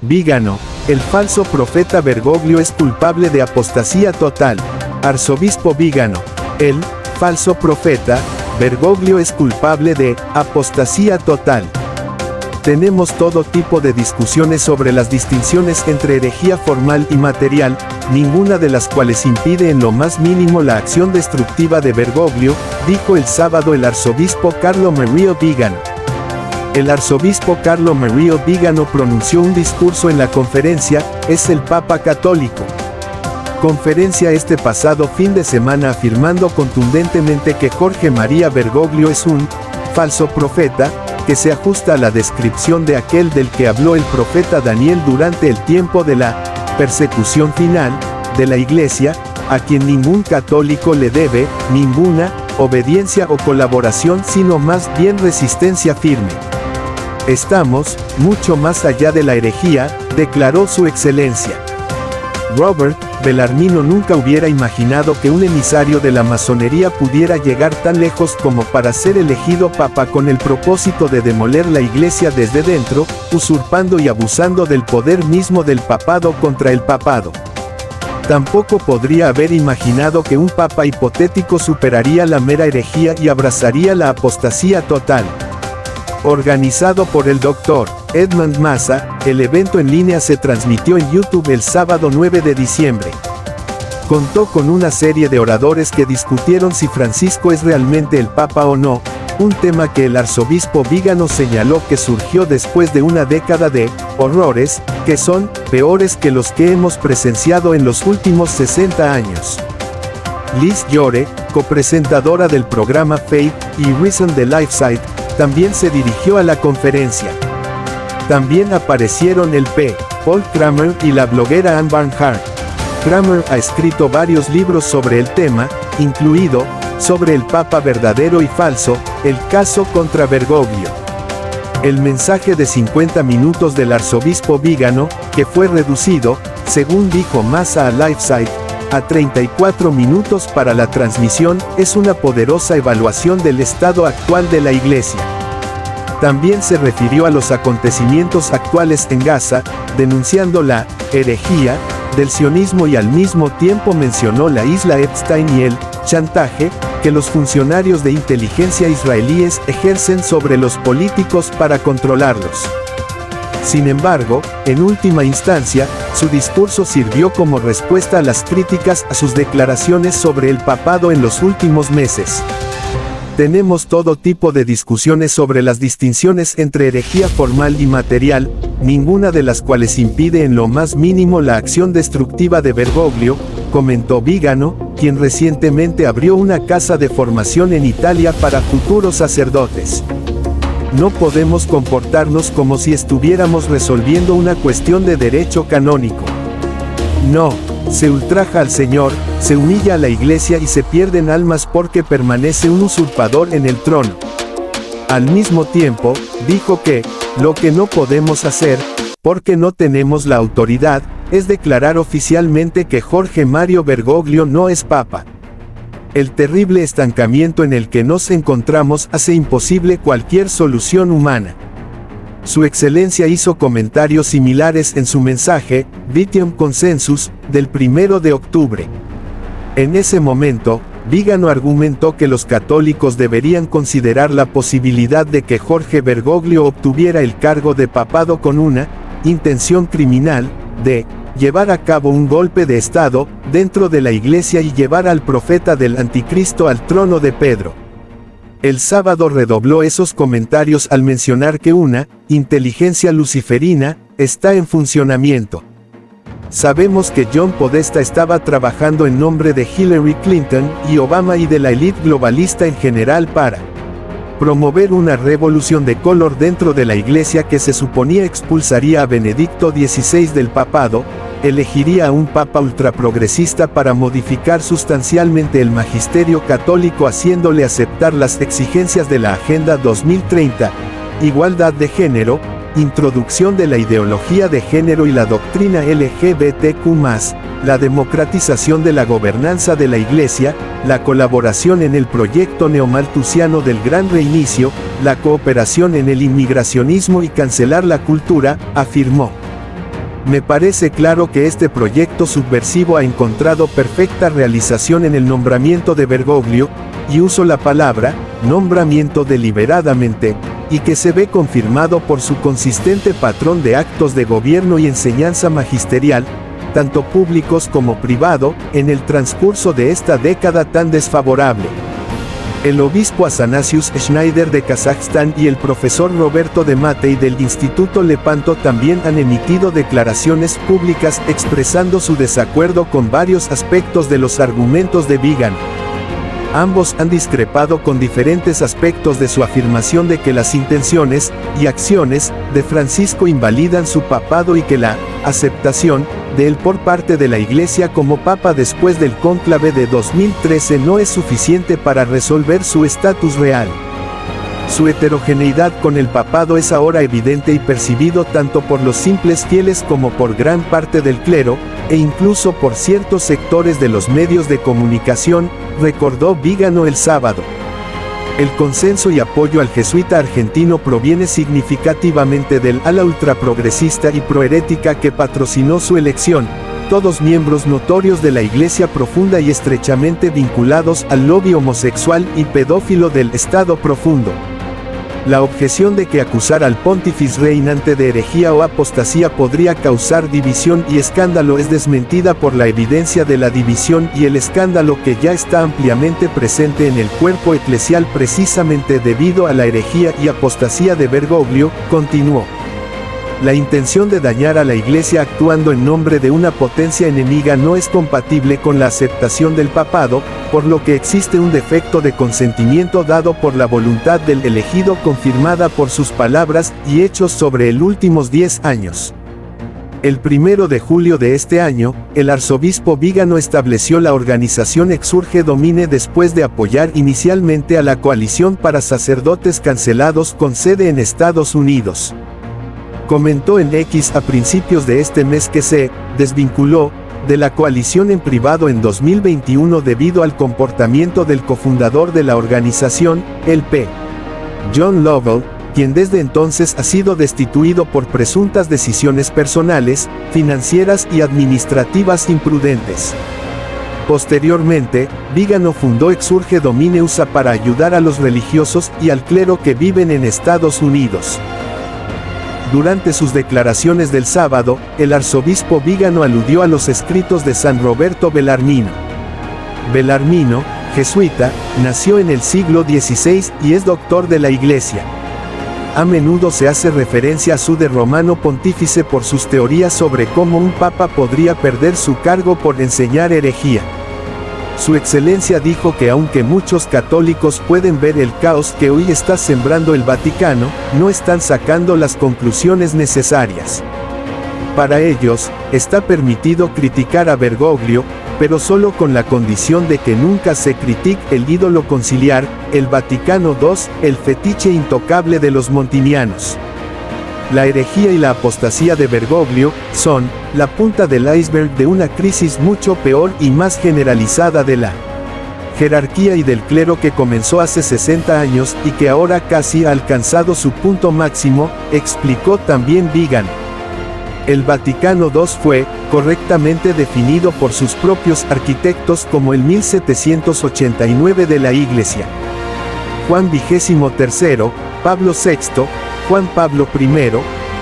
Vígano, el falso profeta Bergoglio es culpable de apostasía total. Arzobispo Vígano, el falso profeta Bergoglio es culpable de apostasía total. Tenemos todo tipo de discusiones sobre las distinciones entre herejía formal y material, ninguna de las cuales impide en lo más mínimo la acción destructiva de Bergoglio, dijo el sábado el arzobispo Carlo Mario Vígano. El arzobispo Carlo Mario Vígano pronunció un discurso en la conferencia "Es el Papa Católico". Conferencia este pasado fin de semana afirmando contundentemente que Jorge María Bergoglio es un falso profeta, que se ajusta a la descripción de aquel del que habló el profeta Daniel durante el tiempo de la persecución final de la Iglesia, a quien ningún católico le debe ninguna obediencia o colaboración, sino más bien resistencia firme. Estamos mucho más allá de la herejía, declaró su excelencia. Robert Bellarmino nunca hubiera imaginado que un emisario de la masonería pudiera llegar tan lejos como para ser elegido papa con el propósito de demoler la iglesia desde dentro, usurpando y abusando del poder mismo del papado contra el papado. Tampoco podría haber imaginado que un papa hipotético superaría la mera herejía y abrazaría la apostasía total. Organizado por el Dr. Edmund Massa, el evento en línea se transmitió en YouTube el sábado 9 de diciembre. Contó con una serie de oradores que discutieron si Francisco es realmente el Papa o no, un tema que el arzobispo Vígano señaló que surgió después de una década de horrores, que son peores que los que hemos presenciado en los últimos 60 años. Liz Yore, copresentadora del programa Faith y Reason de LifeSite, también se dirigió a la conferencia. También aparecieron el P. Paul Kramer y la bloguera Ann Barnhart. Kramer ha escrito varios libros sobre el tema, incluido sobre el Papa verdadero y falso, el caso contra Bergoglio. El mensaje de 50 minutos del arzobispo Vígano, que fue reducido, según dijo Massa a LifeSite, a 34 minutos para la transmisión, es una poderosa evaluación del estado actual de la Iglesia. También se refirió a los acontecimientos actuales en Gaza, denunciando la herejía del sionismo y al mismo tiempo mencionó la isla Epstein y el chantaje que los funcionarios de inteligencia israelíes ejercen sobre los políticos para controlarlos. Sin embargo, en última instancia, su discurso sirvió como respuesta a las críticas a sus declaraciones sobre el papado en los últimos meses. Tenemos todo tipo de discusiones sobre las distinciones entre herejía formal y material, ninguna de las cuales impide en lo más mínimo la acción destructiva de Bergoglio, comentó Vígano, quien recientemente abrió una casa de formación en Italia para futuros sacerdotes. No podemos comportarnos como si estuviéramos resolviendo una cuestión de derecho canónico. No, se ultraja al Señor, se humilla a la Iglesia y se pierden almas porque permanece un usurpador en el trono. Al mismo tiempo, dijo que, lo que no podemos hacer, porque no tenemos la autoridad, es declarar oficialmente que Jorge Mario Bergoglio no es papa. El terrible estancamiento en el que nos encontramos hace imposible cualquier solución humana. Su excelencia hizo comentarios similares en su mensaje, Vitium Consensus, del 1 de octubre. En ese momento, Vígano argumentó que los católicos deberían considerar la posibilidad de que Jorge Bergoglio obtuviera el cargo de papado con una intención criminal, de llevar a cabo un golpe de Estado dentro de la Iglesia y llevar al profeta del Anticristo al trono de Pedro. El sábado redobló esos comentarios al mencionar que una inteligencia luciferina está en funcionamiento. Sabemos que John Podesta estaba trabajando en nombre de Hillary Clinton y Obama y de la élite globalista en general para promover una revolución de color dentro de la Iglesia que se suponía expulsaría a Benedicto XVI del papado, elegiría a un papa ultraprogresista para modificar sustancialmente el magisterio católico haciéndole aceptar las exigencias de la Agenda 2030, igualdad de género, introducción de la ideología de género y la doctrina LGBTQ+, la democratización de la gobernanza de la Iglesia, la colaboración en el proyecto neomalthusiano del Gran Reinicio, la cooperación en el inmigracionismo y cancelar la cultura, afirmó. Me parece claro que este proyecto subversivo ha encontrado perfecta realización en el nombramiento de Bergoglio, y uso la palabra nombramiento deliberadamente, y que se ve confirmado por su consistente patrón de actos de gobierno y enseñanza magisterial, tanto públicos como privado, en el transcurso de esta década tan desfavorable. El obispo Athanasius Schneider de Kazajstán y el profesor Roberto de Matei del Instituto Lepanto también han emitido declaraciones públicas expresando su desacuerdo con varios aspectos de los argumentos de Vígano. Ambos han discrepado con diferentes aspectos de su afirmación de que las intenciones y acciones de Francisco invalidan su papado y que la aceptación de él por parte de la Iglesia como papa después del cónclave de 2013 no es suficiente para resolver su estatus real. Su heterogeneidad con el papado es ahora evidente y percibido tanto por los simples fieles como por gran parte del clero, e incluso por ciertos sectores de los medios de comunicación, recordó Vígano el sábado. El consenso y apoyo al jesuita argentino proviene significativamente del ala ultraprogresista y proherética que patrocinó su elección, todos miembros notorios de la Iglesia profunda y estrechamente vinculados al lobby homosexual y pedófilo del Estado profundo. La objeción de que acusar al pontífice reinante de herejía o apostasía podría causar división y escándalo es desmentida por la evidencia de la división y el escándalo que ya está ampliamente presente en el cuerpo eclesial precisamente debido a la herejía y apostasía de Bergoglio, continuó. La intención de dañar a la Iglesia actuando en nombre de una potencia enemiga no es compatible con la aceptación del papado, por lo que existe un defecto de consentimiento dado por la voluntad del elegido confirmada por sus palabras y hechos sobre el últimos 10 años. El 1 de julio de este año, el arzobispo Vígano estableció la organización Exurge Domine después de apoyar inicialmente a la coalición para sacerdotes cancelados con sede en Estados Unidos. Comentó en X a principios de este mes que se desvinculó de la coalición en privado en 2021 debido al comportamiento del cofundador de la organización, el P. John Lovell, quien desde entonces ha sido destituido por presuntas decisiones personales, financieras y administrativas imprudentes. Posteriormente, Vígano fundó Exurge Domine USA para ayudar a los religiosos y al clero que viven en Estados Unidos. Durante sus declaraciones del sábado, el arzobispo Vígano aludió a los escritos de San Roberto Bellarmino. Bellarmino, jesuita, nació en el siglo XVI y es doctor de la Iglesia. A menudo se hace referencia a su de Romano Pontífice por sus teorías sobre cómo un papa podría perder su cargo por enseñar herejía. Su excelencia dijo que aunque muchos católicos pueden ver el caos que hoy está sembrando el Vaticano, no están sacando las conclusiones necesarias. Para ellos, está permitido criticar a Bergoglio, pero solo con la condición de que nunca se critique el ídolo conciliar, el Vaticano II, el fetiche intocable de los montinianos. La herejía y la apostasía de Bergoglio son la punta del iceberg de una crisis mucho peor y más generalizada de la jerarquía y del clero que comenzó hace 60 años y que ahora casi ha alcanzado su punto máximo, explicó también Vígano. El Vaticano II fue, correctamente definido por sus propios arquitectos como el 1789 de la Iglesia. Juan XXIII, Pablo VI, Juan Pablo I,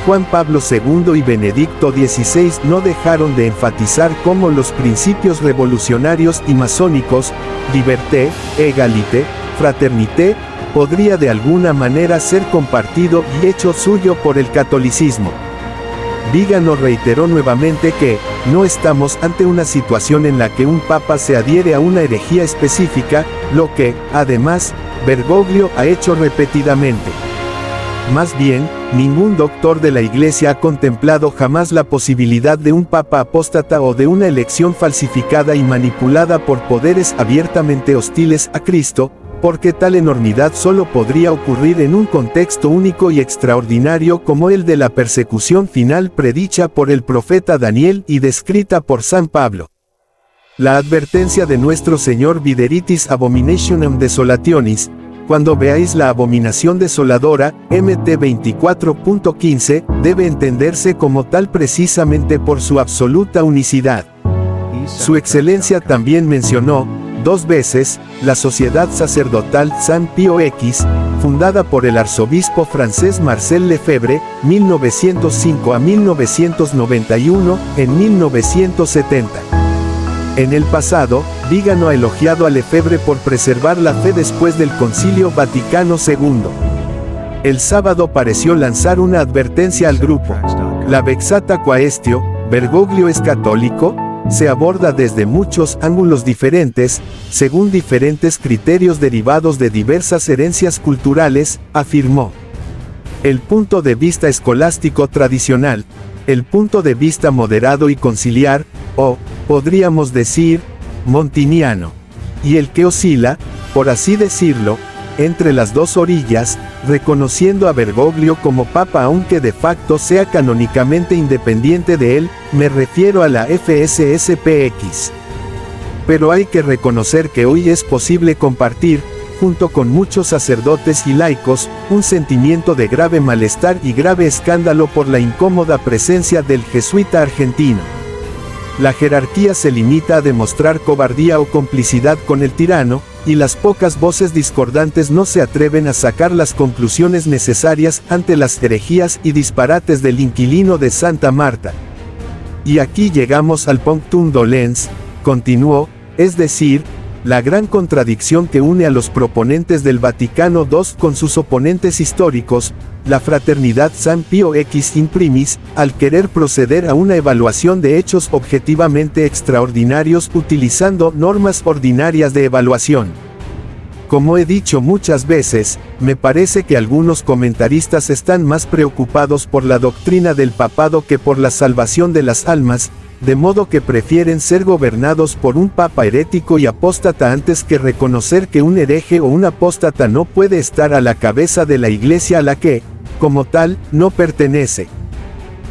Juan Pablo II y Benedicto XVI no dejaron de enfatizar cómo los principios revolucionarios y masónicos, liberté, égalité, fraternité, podría de alguna manera ser compartido y hecho suyo por el catolicismo. Vígano reiteró nuevamente que, no estamos ante una situación en la que un papa se adhiere a una herejía específica, lo que, además, Bergoglio ha hecho repetidamente. Más bien, ningún doctor de la Iglesia ha contemplado jamás la posibilidad de un papa apóstata o de una elección falsificada y manipulada por poderes abiertamente hostiles a Cristo, porque tal enormidad solo podría ocurrir en un contexto único y extraordinario como el de la persecución final predicha por el profeta Daniel y descrita por San Pablo. La advertencia de nuestro Señor Videritis abominationem desolationis, Cuando veáis la abominación desoladora, MT 24.15, debe entenderse como tal precisamente por su absoluta unicidad. Su Excelencia también mencionó, 2 veces, la Sociedad Sacerdotal San Pío X, fundada por el arzobispo francés Marcel Lefebvre, 1905 a 1991, en 1970. En el pasado, Vígano ha elogiado a Lefebvre por preservar la fe después del Concilio Vaticano II. El sábado pareció lanzar una advertencia al grupo. La vexata quaestio, Bergoglio es católico, se aborda desde muchos ángulos diferentes, según diferentes criterios derivados de diversas herencias culturales, afirmó. El punto de vista escolástico tradicional, el punto de vista moderado y conciliar, o, podríamos decir, montiniano, y el que oscila, por así decirlo, entre las dos orillas, reconociendo a Bergoglio como papa aunque de facto sea canónicamente independiente de él, me refiero a la FSSPX. Pero hay que reconocer que hoy es posible compartir, junto con muchos sacerdotes y laicos, un sentimiento de grave malestar y grave escándalo por la incómoda presencia del jesuita argentino. La jerarquía se limita a demostrar cobardía o complicidad con el tirano, y las pocas voces discordantes no se atreven a sacar las conclusiones necesarias ante las herejías y disparates del inquilino de Santa Marta. Y aquí llegamos al punctum dolens, continuó, es decir, la gran contradicción que une a los proponentes del Vaticano II con sus oponentes históricos, la Fraternidad San Pío X in primis, al querer proceder a una evaluación de hechos objetivamente extraordinarios utilizando normas ordinarias de evaluación. Como he dicho muchas veces, me parece que algunos comentaristas están más preocupados por la doctrina del papado que por la salvación de las almas, de modo que prefieren ser gobernados por un papa herético y apóstata antes que reconocer que un hereje o un apóstata no puede estar a la cabeza de la iglesia a la que, como tal, no pertenece.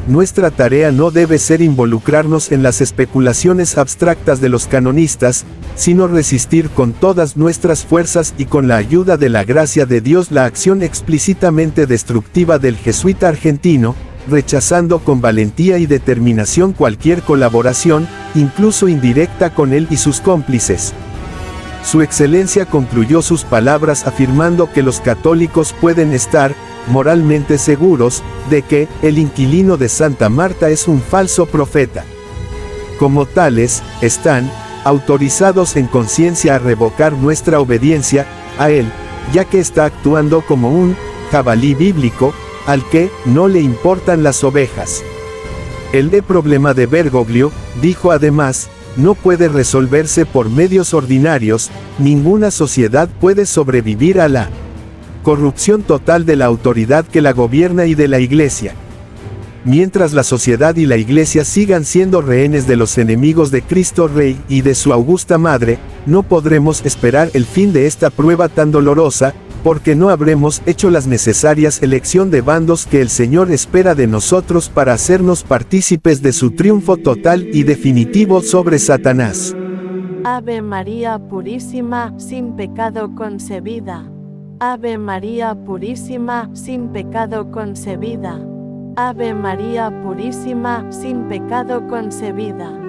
Nuestra tarea no debe ser involucrarnos en las especulaciones abstractas de los canonistas, sino resistir con todas nuestras fuerzas y con la ayuda de la gracia de Dios la acción explícitamente destructiva del jesuita argentino, rechazando con valentía y determinación cualquier colaboración, incluso indirecta, con él y sus cómplices. Su Excelencia concluyó sus palabras afirmando que los católicos pueden estar, moralmente seguros, de que, el inquilino de Santa Marta es un falso profeta. Como tales, están, autorizados en conciencia a revocar nuestra obediencia, a él, ya que está actuando como un, jabalí bíblico, al que, no le importan las ovejas. El problema de Bergoglio, dijo además, no puede resolverse por medios ordinarios, ninguna sociedad puede sobrevivir a la corrupción total de la autoridad que la gobierna y de la Iglesia. Mientras la sociedad y la Iglesia sigan siendo rehenes de los enemigos de Cristo Rey y de su augusta Madre, no podremos esperar el fin de esta prueba tan dolorosa, porque no habremos hecho las necesarias elección de bandos que el Señor espera de nosotros para hacernos partícipes de su triunfo total y definitivo sobre Satanás. Ave María Purísima, sin pecado concebida. Ave María Purísima, sin pecado concebida. Ave María Purísima, sin pecado concebida.